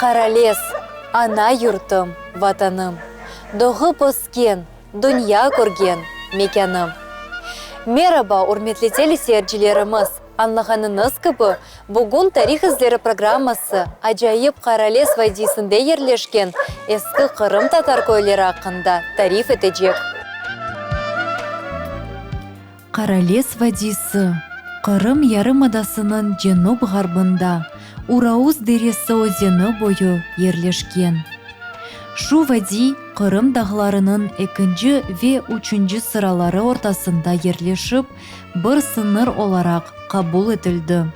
Қаралес, ана юртым, ватаным. Доғы поскен, дүния көрген, меканым. Мераба, урметлі телесерджилеріміз. Анлағаныңыз кібі, бүгін тарих іздері программасы ажайып Қаралес вадисінде ерлешкен ескі Қырым татар көйлері ақында тариф етежек. Қаралес вадисі Қырым ярымадасының женуб ғарбында Урауз дересі өзені бойы ерлешкен. Шу вади Қырым дағларының 2 ве 3 сыралары ортасында ерлешіп, бір сыныр оларақ қабул етілді.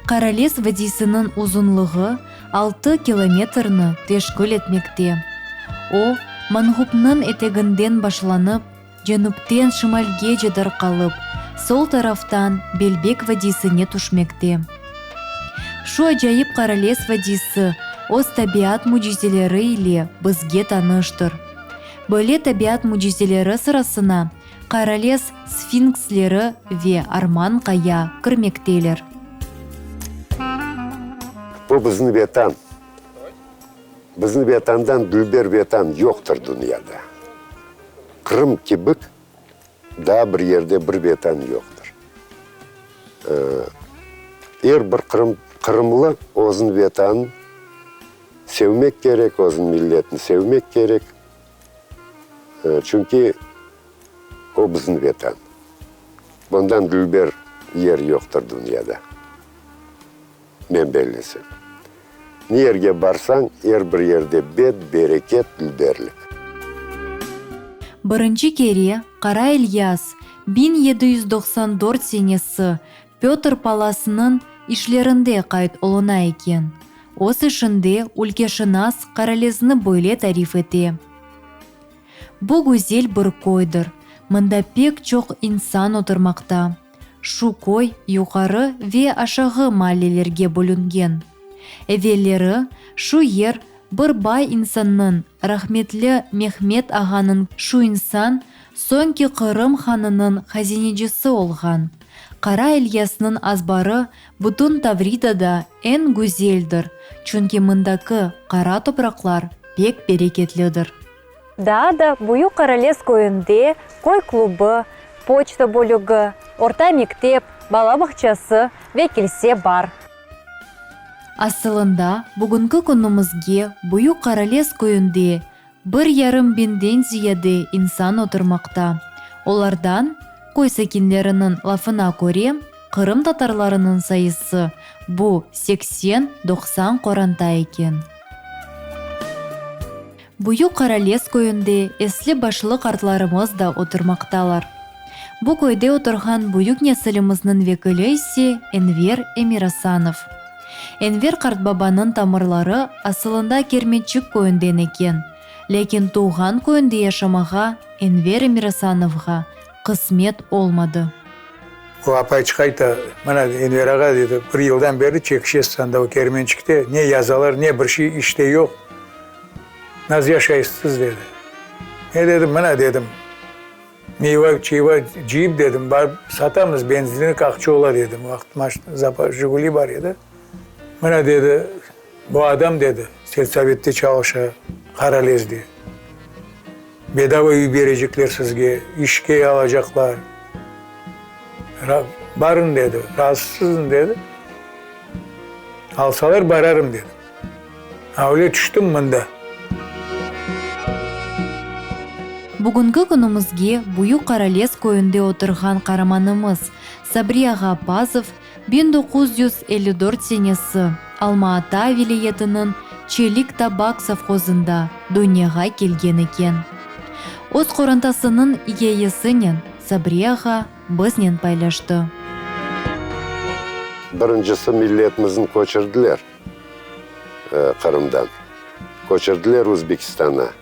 Қаралес вадисінің ұзынлығы 6 километрні тешкіл етмекте. О, Мангупның етегінден башланып, женуптен шымальге жедар қалып, сол тарафтан Белбек вадисіне түшмекте. Шу ажайып Қаралес вадисі өз табиат мұжизелері иле бізге таныштыр. Бөле табиат мұжизелері сырасына Қаралес сфинкслері ве арман қая кірмектелер. Бұл біздің ветан. Біздің ветандан дүлбер ветан жоқтыр дүнияда. Қырым кебік, да бір ерде бір ветан жоқтыр. Бір қырымлы өзін ветанын sevmek gerek, özün milletini sevmek gerek. Çünkü o bizim vatan. Bundan dülber yer yoktur dünyada. Men bellisi. Ne yerge barsan, bir yerde bereket, dülberlik. Бірінші кере Қара Ильяс 1794 senesi Петр Паласының ишлерінде қайт олына екен. Осы шынде үлкешінас Қаралезіні бойле тариф ете. Бұл гүзел бір койдыр, мұнда пек чоқ инсан отырмақта. Шу кой юқары ве ашағы малелерге бөлінген. Әвелері шу ер бір бай инсанның, рахметлі Мехмет ағаның шу инсан соңки Қырым ханының хазинежесі олған. Қара Ильясның азбары бұтын Тавридада ән гүзелдір, чүнки мұндакі қара топрақлар пек берекетлідір. Да, бұйы Қаралес көйінде қой клубы, почта бөлігі, орта мектеп, бала бақшасы ве келсе бар. Асылында бүгінгі күнімізге бұйы Қаралес көйінде 1,5 бенден зияды инсан отырмақта. Олардан Койсекинлерінің лафына көре, Қырым татарларының сайысы бұ 80-90 қоранта екен. Бұйы Қаралес көйінде әслі башлық артларымыз да отырмақталар. Бұ көйде отырған бұйық несіліміздің векілі есе Энвер Эмирасанов. Энвер қартбабаның тамырлары асылында керметчік көйінден екен. Лекен туған көйінде яшамаға Энвер Эмирасановға қысмет olmadı. O apay çıkaydı, bana Enver Ağa dedi, 1 yıldan beri çekişesinde o Kermençik'te ne yazalar ne bir şey işte yok. Nasıl yaşayısınız dedi. Ne dedim bana dedim, meyve çeyve ciyip dedim, bar satamız benzinini kakçı ola dedim. Vakti Jiguli var ya da. Bana dedi, bu adam dedi, Selsavette çalışa Қаралез diye. Bedava üy verecekler sizge, işke alacaklar. Barın dedi, razısızın dedi. Alsalar bararım dedi. Öyle düştüm mında. Бүгінгі күнімізге бұйы Қаралес көйінде отырған қараманымыз Сабрия Ғапазов 1954 senesi Алма-Ата вилиетінің Челик табак совхозында дүнияға келген екен. Өз қорантасының иесінен Сабрияға бізнен пайлашты. Біріншісі милletімізін көчірділер Қырымдан. Көчірділер Өзбекстана.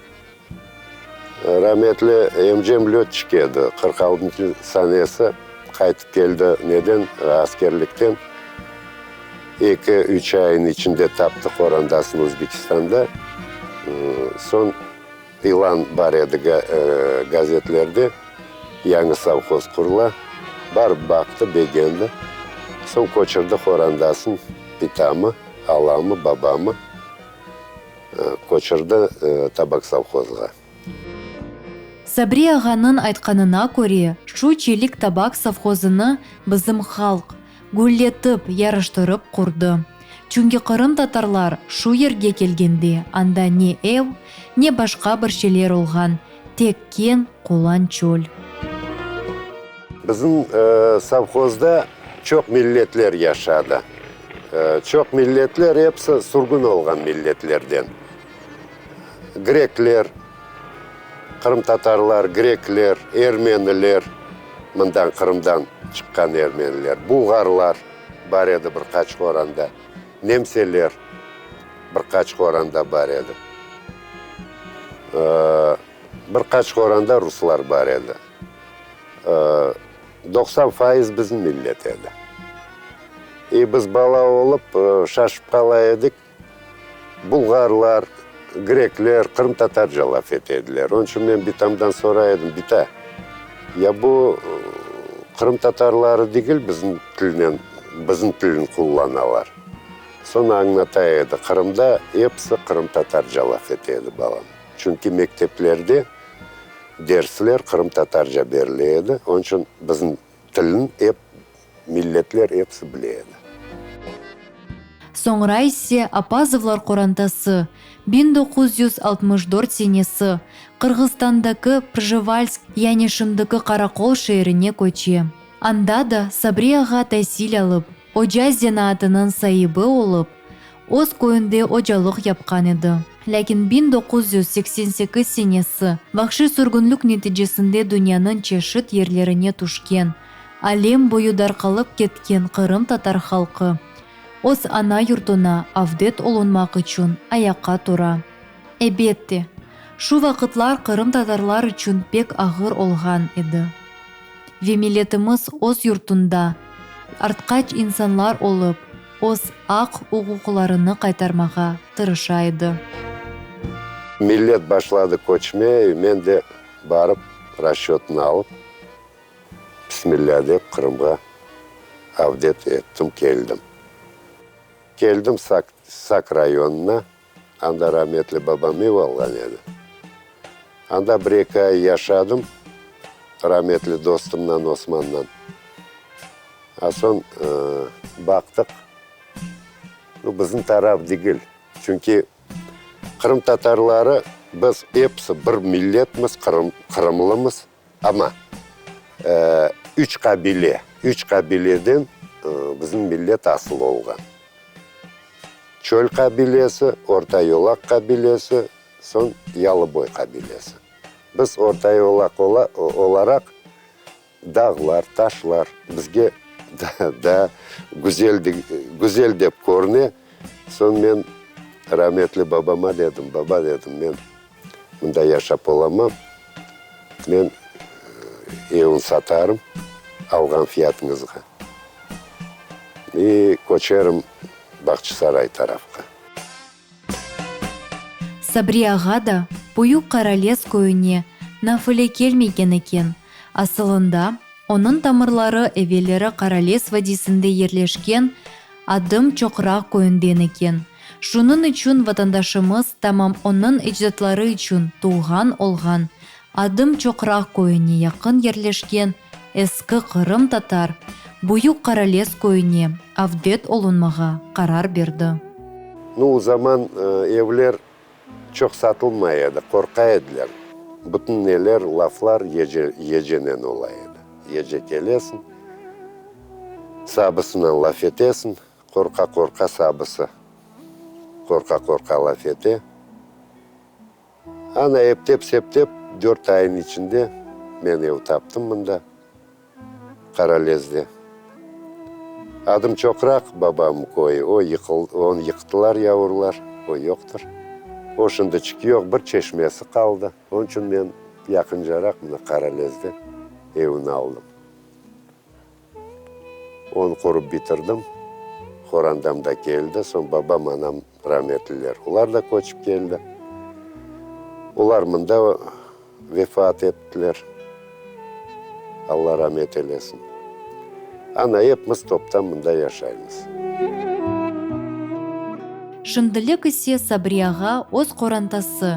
Rahmetli Emcem Lötçik edi. 46. senesi kayıtıp geldi. Neden? Askerlikten. 2-3 ayın içinde taptık orandasını Özbekistan'da. Son ilan var edi gazetlerde. Yanı savhoz kurula. Barıp baktı, beğendi. Son koçurdu orandasın pitamı, alamı, babamı. көчірді табак совхозға. Сабри ағаның айтқанына көре, шу челик табак совхозыны бізім халк гүллетіп, ярыштырып құрды. Чүнгі Қырым татарлар шу ерге келгенде, анда не эв, не башқа бір шелер олған, тек кен қолан чөл. Bizim совхozda çok milletler yaşadı. Çok milletler hepsi surgun olgan milletlerden. Grekler, Kırım Tatarlar, Grekler, Ermeniler, mından Kırım'dan çıkan Ermeniler, Bulgarlar var edi birkaç oranda, Nemseler birkaç oranda var edi. Birkaç oranda Ruslar var edi. 90% bizim millet edi. Biz bala olup şaşıp kala edik. Bulgarlar, Grekler, Kırım Tatarca laf etediler. Onun için ben bitamdan sonra edim, bita. Ya bu Kırım Tatarları değil bizim tilini kullanalar. Sonra anlataydı. Kırım'da hepsi Kırım Tatarca laf etedi balam. Çünkü mekteplerde dersler Kırım Tatarca veriliydi. Onun için bizim tilin milletler hepsi biliydi. Соңра ise Апазовлар қорантасы 1964 senesi Қырғызстандагы Пржевальск, яғни шымдыкы Қарақол шеріне көче. Анда да Сабри аға тәсіл алып, Ожа зенаатының сайыбы олып, оз көйінде ожалық япқан еді. Ләкин 1988 senesi вахши сұргынлық нәтижесінде дүнияның чешіт ерлеріне түшкен, әлем бойы дарқалып кеткен Қырым татар халқы Оз ана юртына авдет олынмақ үшін аяққа тұра. Әбетте, шу вақытлар Қырым татарлар үшін пек ағыр олған еді. Вемилетіміз оз юртында артқач инсанлар олып, оз ақ ұғуқыларыны қайтармаға тырышайды. Millet başladı koçmaya, ben de barıp расчетini alıp Bismillah deyip Kırım'a avdet ettim, geldim. Geldim Sak rayonuna, anda rahmetli babam ev algan edi. Anda bir iki ay yaşadım, rahmetli dostumdan Osman'dan. Son baktık, bu bizim taraf değil. Çünkü Kırım Tatarları biz hepsi bir milletimiz, Kırımlımız ama üç kabileden bizim millet asıl olgan. Çöl kabilesi, Orta Yolak kabilesi, son Yalıboy kabilesi. Biz Orta Yolak olarak dağlar, taşlar bizge da güzel dep görünüyor. Son ben rahmetli babama dedim, baba dedim, ben bunda yaşap olamam. Ben evini satarım, algan fiyatınızga. Koçerim Бақчысарай тарапқа. Сабри аға да бұйық Қаралес көйіне нафіле келмеген екен. Асылында, оның тамырлары әвелері Қаралес вадисінде ерлешкен адым чоқырақ көйінден екен. Шунын үшін ватандашымыз тамам оның еждатлары үшін туған олған адым чоқырақ көйіне яқын ерлешкен ескі Қырым татар Бұйық Қаралес көйіне авдет олынмаға қарар берді. O zaman evler çok satılmaydı, korkaydılar. Bütün neler, laflar yecenen olaydı. Yece gelesin, sabısından laf etesin, korka sabısı. Korka laf ete. Ana eptep 4 ayın içinde ben ev taptım bunda. Karalez'de. Adım Çokrak, babam koyu. Onu yıktılar yavrular. O yoktur. O şimdi çıkıyor, bir çeşmesi kaldı. Onun için ben yakıncarak bunu Karalez'de evini aldım. Onu kurup bitirdim. Horandam da geldi. Son babam, anam rahmetliler. Onlar da koçup geldi. Onlar bunda vefat ettiler. Allah rahmet eylesin. Ana hepimiz toptan bunda yaşayız. Шындылык ісе Сабрияға оз қорантасы,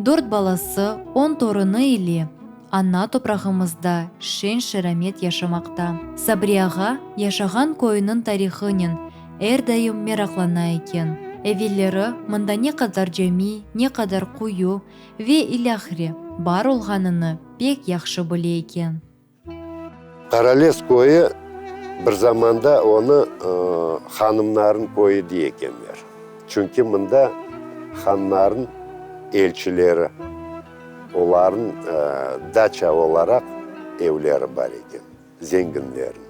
4 баласы, 10 торыны иле. Анна топрағымызда шен шерамет яшамақта. Сабрияға яшаған койының тарихынен әрдайым мерақлана екен. Әвелері мында не қадар жами, не қадар қую ве иляхре бар олғаныны пек яқшы біле екен. Қаралес койы бір заманда оны ханымнарын койы дей екендер. Чүнки мында ханнарын елчілері, оларын дача оларақ евлері бар екен, зеңгіндерін.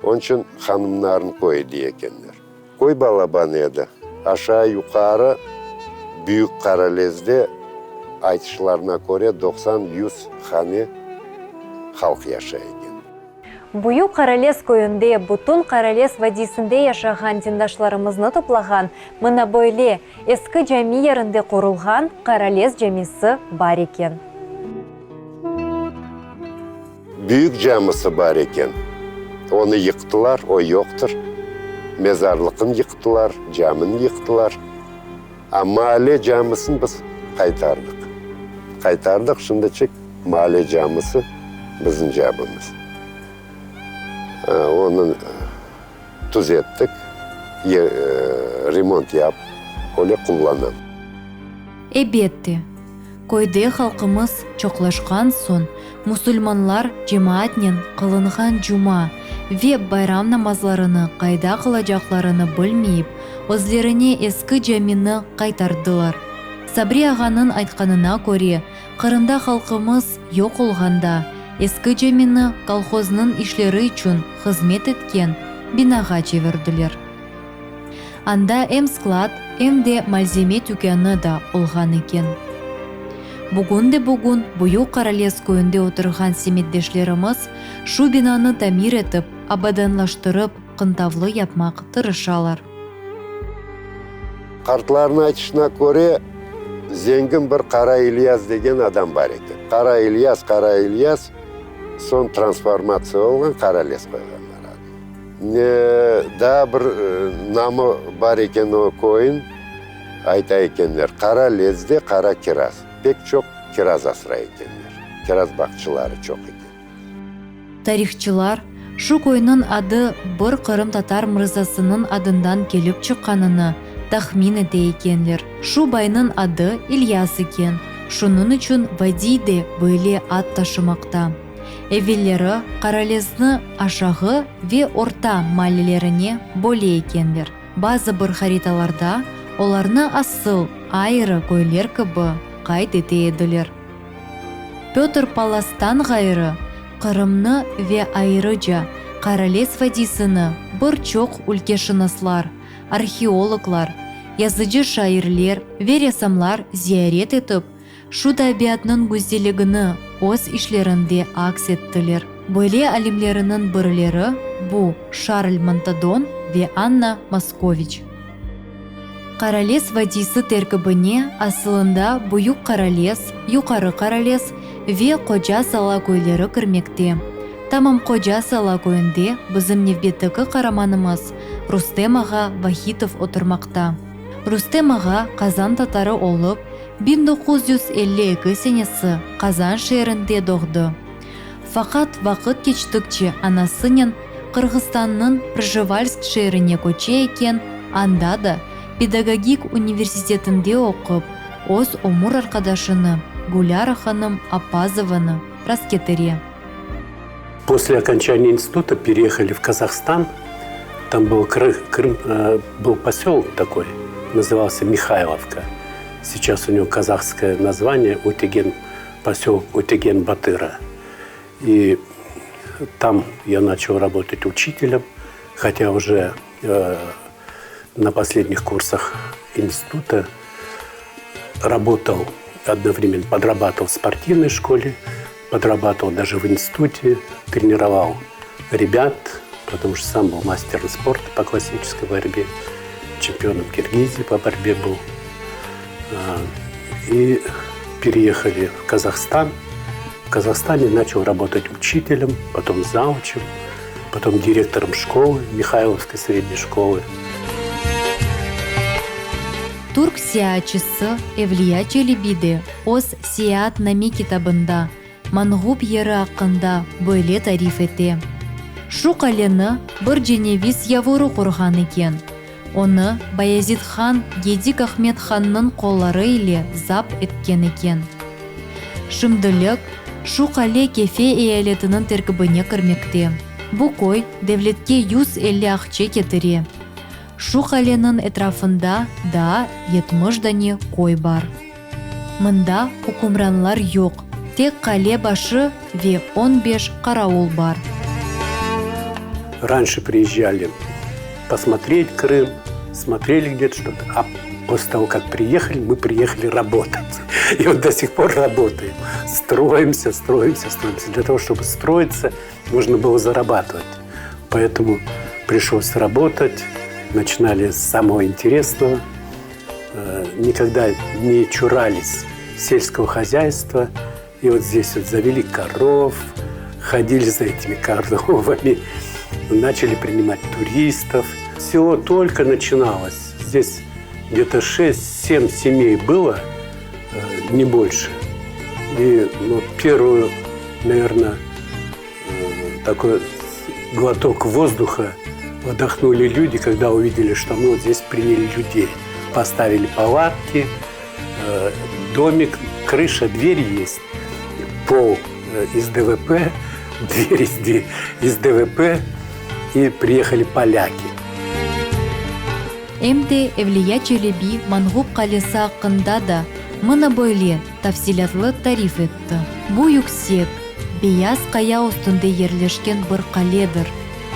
Onun için hanımların koyu diyekenler. Koy balaban еді. Aşağı yukarı Büyük Karalez'de айтышlarına göre 90-100 ханы halk yaşayken. Бuyuk Каралес көйінде бұтын Каралес вадисінде яшаған тендашларымызны топлаған, мына бөйле ескі жами ерінде құрылған Каралес жамisi бар екен. Büyük camisi var eken. Onu yıktılar, o yoktur. Mezarlıkın yıktılar, camını yıktılar. Ama mahalle camisini biz kaytardık. Kaytardık, şimdi çek mahalle camisi bizim camimiz. Onu tuz ettik, remont yap, öyle kullanalım. Ebette, көйде халқымыз чоқлашқан сон, мұсылманлар жемаатнен қылынған жума ве байрам намазларыны қайда қылажақларыны білмейіп, өзлеріне ескі жамины қайтардылар. Сабри ағаның айтқанына көре, қырында халқымыз yok olғанда, ескі жамины колхозның ишлері үшін қызмет еткен бинаға чеверділер. Анда әм склад, әм де малземе түкені да олған екен. Бүгін Бuyuk Каралес көйінде отырған семеттешлеріміз шу бинаны тамир етіп, абаданлаштырып, қынтавлы yapmaq тырышалар. Kartların айтышына көре, zengin bir Kara İlyas деген адам бар екен. Kara İlyas, son transformация olған Karales қойғанlar. Да bir namı бар екен o koyun, айта екенler. Karales'de Kara Kiraz. Pek çok kiraz asıra ekenler. Kiraz bakçıları çok eken. Тарихчылар шу койның ады бір Қырым татар мырзасының адынан келіп шыққаныны тахмин ете екенлер. Шу байның ады Ильяс екен. Шунun үшін вадиде бөйле ат ташымақта. Әвелері Каралесны ашағы ве орта малелеріне бөле екенлер. Базы бір хариталарда оларны асыл, айыры көйлер кібі қайт ете еділер. Петр Паластан ғайыры Қырымны ве айрыжа Каралес вадисыны бір чоқ үлкешінаслар, археологлар, языжы шайырлер ве ресамлар зиярет етіп, шу табиатның гүзделігіні өз ишлерінде акс еттілер. Бөле алимлерінің бірлері бұ Шарль Монтадон ве Анна Москович. Каралес вадисы теркібіне асылында Бuyuk Каралес, Юқары Каралес ве Қожа сала көйлері кірмекте. Тамам Қожа сала көйінде біздің невбеттікі қараманымыз Рустем аға Вахитов отырмақта. Рустем аға Қазан татары олып, 1952 сенесі Қазан шерінде доғды. Фақат вақыт кечтікче анасының Қырғызстанның Пржевальск шеріне көче екен, анда да педагогик университетінде оқып, өз омур арқадашыны Гуляра ханым Апазованы раскетере. После окончания института переехали в Казахстан. Там был был поселок такой, назывался Михайловка. Сейчас у него казахское название поселок Утеген-Батыра. И там я начал работать учителем, хотя уже на последних курсах института работал одновременно, подрабатывал в спортивной школе, подрабатывал даже в институте, тренировал ребят, потому что сам был мастером спорта по классической борьбе, чемпионом Киргизии по борьбе был. И переехали в Казахстан. В Казахстане начал работать учителем, потом заучем, потом директором школы, Михайловской средней школы. Турк сияатчысы Эвлия Челебиде Ос Сияат Нами китабында Мангуб ері ақында бөле тариф ете. Шу қалені бір Женевис явуру құрған екен. Оны Баязид хан Гедик Ахмет ханның қолары ile зап еткен екен. Шымдылық шу қале кефе иелетінің теркібіне кірмекте. Бұ қой девлетке 150 ақче кетіре. Шу қаленің этрафында да 70 дане қой бар. Мында хукумранлар жоқ. Тек қале башы ве 15 қарауыл бар. Раньше приезжали посмотреть Крым, смотрели где-то что-то, а после того, как приехали, мы приехали работать. И вот до сих пор работаем. Строимся. Для того, чтобы строиться, нужно было зарабатывать. Поэтому пришлось работать. Начинали с самого интересного. Никогда не чурались сельского хозяйства. И вот здесь вот завели коров, ходили за этими коровами, начали принимать туристов. Все только начиналось. Здесь где-то 6-7 семей было, не больше. И первую, наверное, такой глоток воздуха вдохнули люди, когда увидели, что мы вот здесь приняли людей. Поставили палатки, домик, крыша, двери есть, пол из ДВП, дверь из ДВП, и приехали поляки. Эмде Эвлия Челеби Мангуб қалесі ақында да мұны бөле тафсилатлы тариф етті. Бұ юксек, бейаз қая үстінде ерлешкен бір қаледір.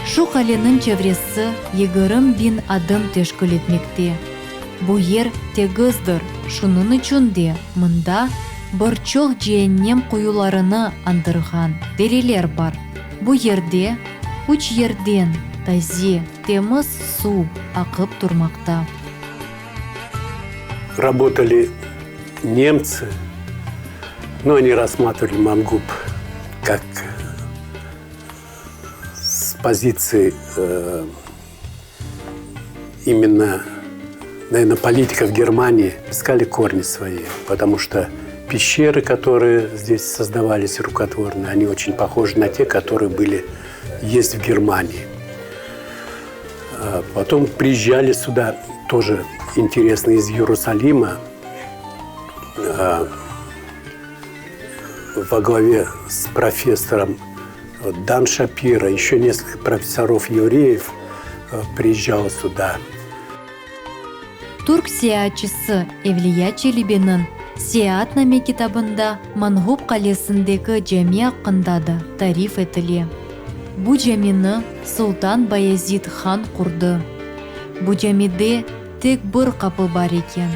Шу қаленің чевресі 20.000 адым тешкіл етмекте. Бұ ер тегіздір, шунын үшінде мұнда бір чоқ жиеннем құюларыны андырған дерелер бар. Бұ ерде 3 ерден тазе, теміз су ақып тұрмақта. Работали немцы, но они рассматривали Мангуб как с позиции именно, наверное, политиков Германии искали корни свои, потому что пещеры, которые здесь создавались рукотворные, они очень похожи на те, которые есть в Германии. Потом приезжали сюда, тоже интересно, из Иерусалима, во главе с профессором Дан Шапира, еще несколько профессоров-евреев приезжало сюда. Турк сияатчысы Эвлия Челебенің Сияат Наме китабында Мангуб қалесіндегі жами ақында да тариф етіле. Бұ жамины Султан Баязид хан құрды. Бұ жамиде тек бір қапы бар екен.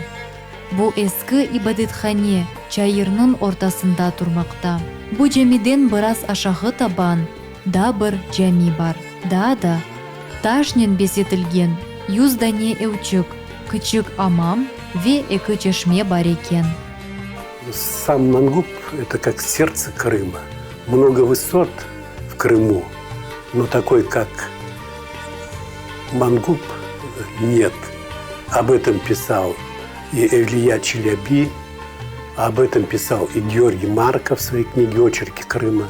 Бұ ескі ибадетхане чайырның ортасында тұрмақта. Бұ жамиден біраз ашағы табан, да бір жами бар. Да, ташнен бесетілген 100 дане еучік, күчік амам ве екі чешме бар екен. Сам Мангуб – это как сердце Крыма. Много высот в Крыму, но такой, как Мангуб, нет. Об этом писал и Эвлия Челеби, об этом писал и Георгий Марков в своей книге «Очерки Крыма».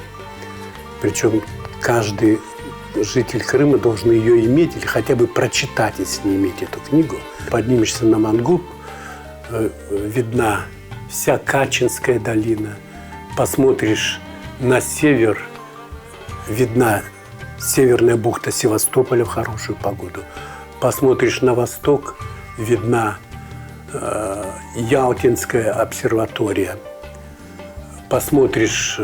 Причем каждый житель Крыма должен ее иметь или хотя бы прочитать, если не иметь эту книгу. Поднимешься на Мангуб, видна вся Качинская долина. Посмотришь на север, видна северная бухта Севастополя в хорошую погоду. Посмотришь на восток, видна Ялтинская обсерватория. Посмотришь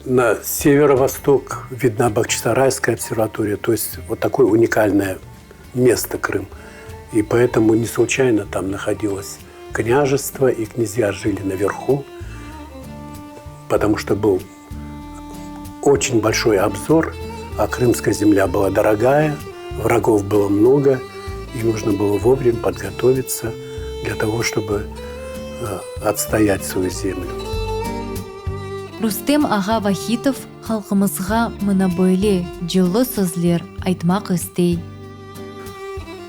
на северо-восток, видна Бахчисарайская обсерватория. То есть вот такое уникальное место Крым. И поэтому не случайно там находилось княжество, и князья жили наверху, потому что был очень большой обзор, а крымская земля была дорогая, врагов было много, и нужно было вовремя подготовиться для того, чтобы отстоять свою землю. Рустем аға Вахитов халқымызға мұны бөле жылы сөзлер айтмақ істей.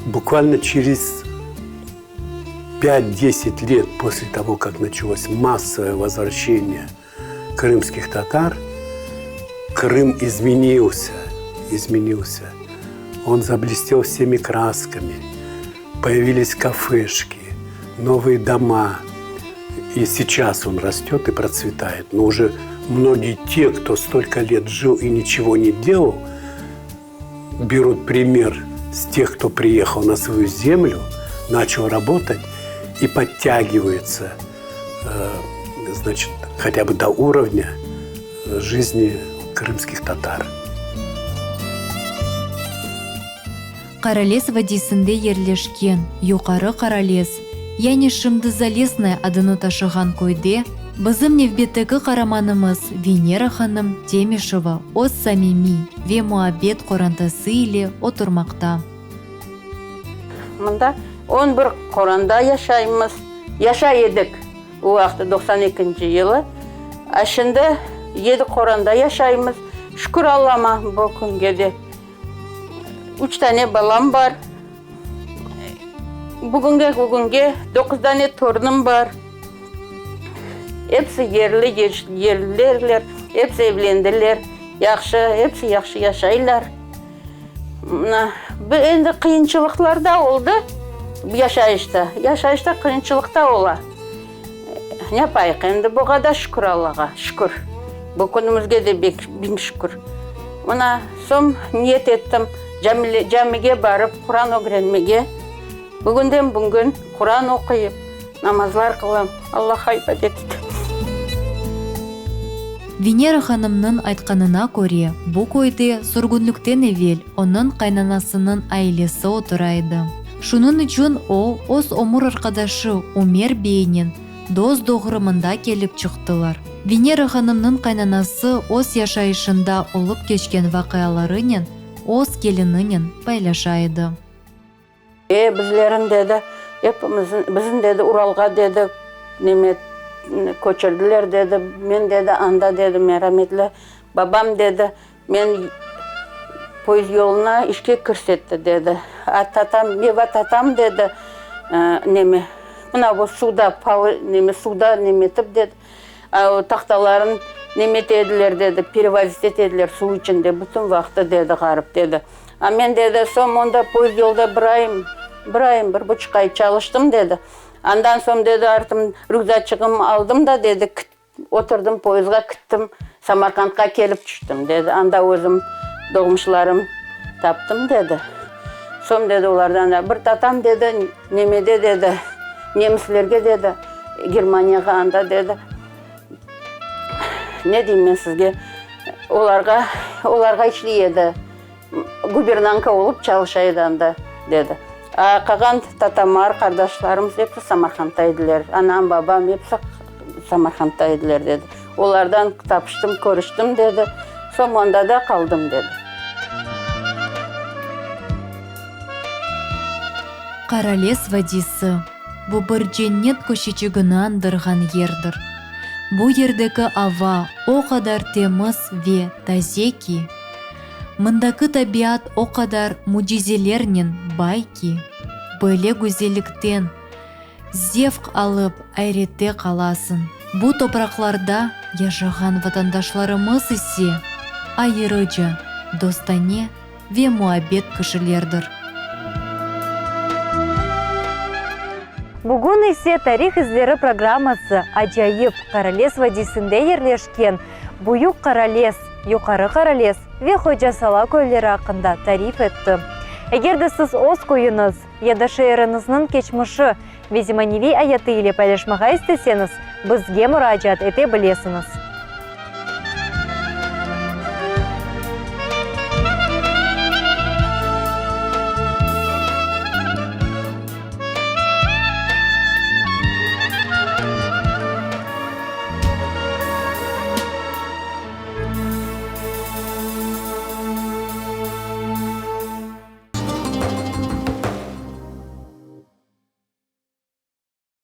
буквально через 5-10 лет после того, как началось массовое возвращение крымских татар, Крым изменился. Он заблестел всеми красками. Появились кафешки, новые дома. И сейчас он растет и процветает. Но уже многие те, кто столько лет жил и ничего не делал, берут пример с тех, кто приехал на свою землю, начал работать и подтягивается, значит, хотя бы до уровня жизни крымских татар. Қаралес вадисінде ерлешкен юқары Қаралес, яғни Шымды Залесная адыны ташыған койде, бізім невбеттегі қараманымыз Венера ханым Темишева оз самими ве муабет қорантасы иле отырмақта. Мында 11 қоранда яша едік. О вақты 92 жылы. Ашында 7 қоранда яшаймыз. Шүкір Аллама бұл күнге де. 3 тәне балам бар. Бүгінге 9 тәне торным бар. Hepsi yerliler, hepsi evlendiler. Hepsi yaxşı yaşaylar. Endi qiyinchiliklar da oldu. Yaşayışta qiyinchilikta ola. Ne yapayıq endi bu kadar şükür Allah'a, şükür. Bu günümüzge de bin şükür. Ona son niyet ettim. Camiye barıp Kur'an öğrenmeye. Bugünden bugün Kur'an okuyup namazlar kılam. Allah'a ibadet ettim. Венера ханымның айтқанына көре, бұл койды сұргүнліктен евел оның қайнанасының айлесі отырайды. Шунun үшін о, оз омыр арқадашы Умер бейінен доз доғырымында келіп чықтылар. Венера ханымның қайнанасы оз яшайышында олып кешкен вақияларының оз келінінің байлашайды. Bizlerin dedi, bizim dedi Uralga dedi, nemet köçürdüler dedi, men dedi anda dedi merhametli babam dedi, men poyuz yoluna işke kırsetti dedi. Meva tatam dedi, buna bu suda nemetip dedi, tahtaların nemet ediler dedi, perevazit ediler su içinde bütün vakti dedi garip dedi. Men dedi, son onda poyuz yolda bir buçuk ay çalıştım dedi. Andan sonra dedi artım rüzgatçığımı aldım da dedi oturdum poyuzga gittim Samarkand'a gelip düştüm dedi. Anda özüm doğmuşlarım taptım dedi. Son dedi onlardan da bir tatam dedi nemede dedi nemislerge dedi Germaniyaga anda dedi. Ne diyeyim ben sizge olarga işleyedi. Gubernanka olup çalışaydı anda dedi. Kalan tatamar, kardeşlerimiz hepsi Samarkand'daydılar. Anam, babam hepsi Samarkand'daydılar dedi. Onlardan tapıştım, görüştüm dedi. Sonunda da kaldım dedi. Қаралес вадисі. Бұ бір женнет көшечігіні андырған ердір. Бұ ердегі ава о қадар теміз ве тазе ки. Мындағы табиат о қадар мужизелернен бай ки. Бөле güzelliktен зевк алып айретте қаласын. Бұ топырақларда яшаған ватандашларымыз ісе айырыжа, достане ве муабет кішілердір. Бүгін есе тарих іздері программасы ажайып Қаралес вадисінде ерлешкен Бұйық Қаралес, Юқары Қаралес ве Ходжа Сала көйлері ақында тариф етті. Егерді сіз оз койыңыз, еді шайырыңыздың кечмішы везіманеви аяты еле пайлашмаға істесеңіз, бізге мұражат ете білесіңіз.